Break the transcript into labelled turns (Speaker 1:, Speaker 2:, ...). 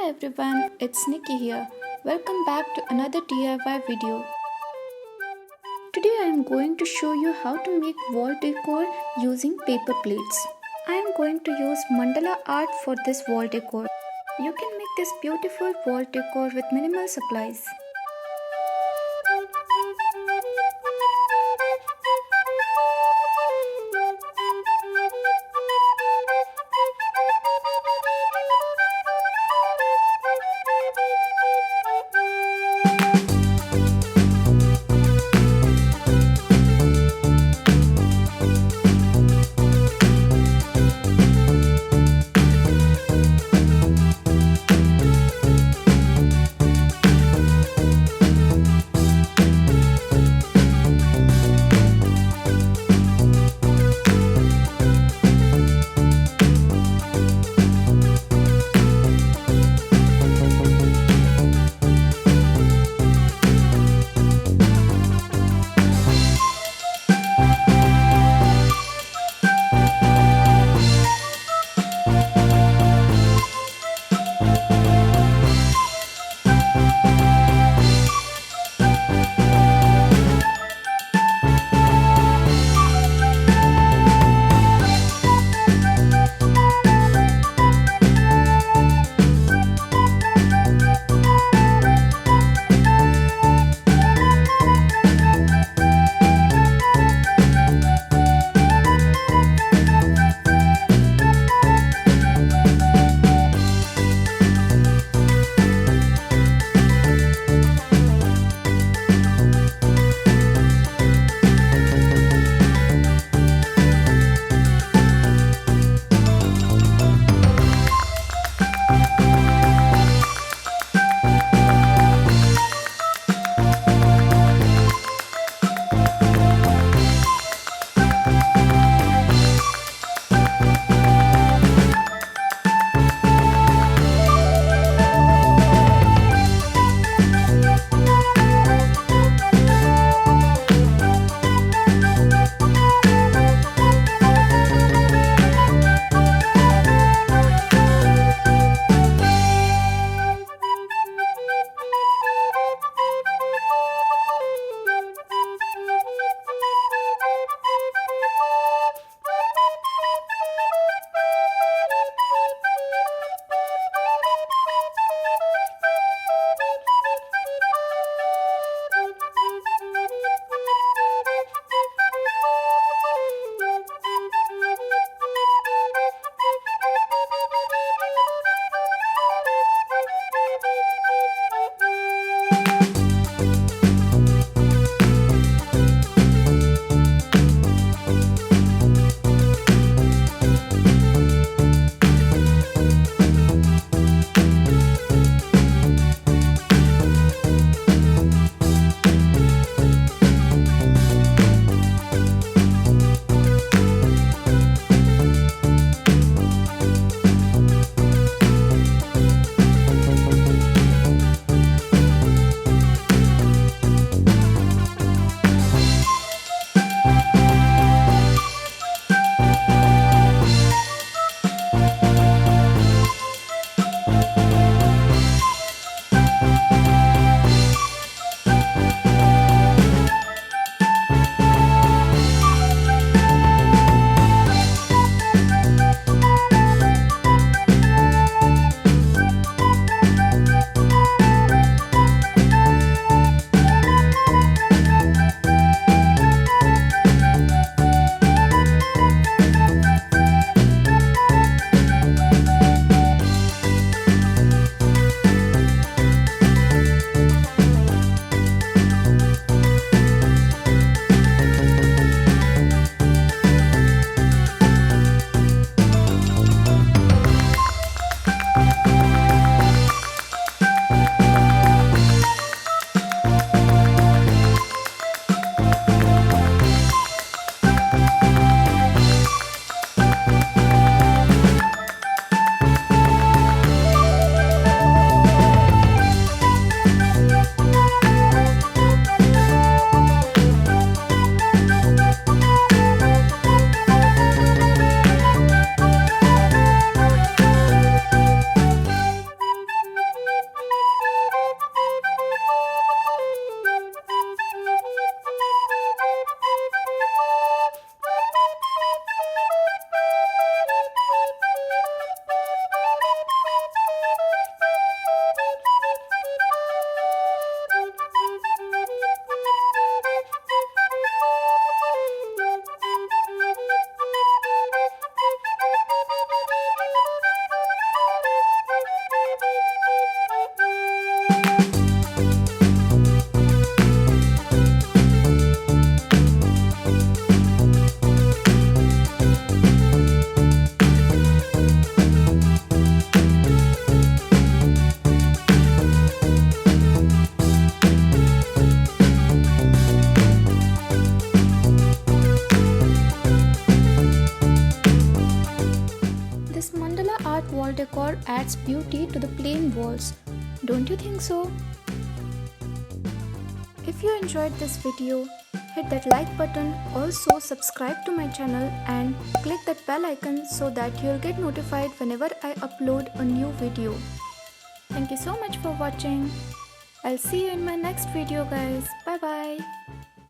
Speaker 1: everyone, it's Nikki here. Welcome back to another DIY video. Today I am going to show you how to make wall decor using paper plates. I am going to use mandala art for this wall decor. You can make this beautiful wall decor with minimal supplies. decor adds beauty to the plain walls. Don't you think so? If you enjoyed this video, hit that like button. Also subscribe to my channel and click that bell icon so that you'll get notified whenever I upload a new video. Thank you so much for watching. I'll see you in my next video guys. Bye bye.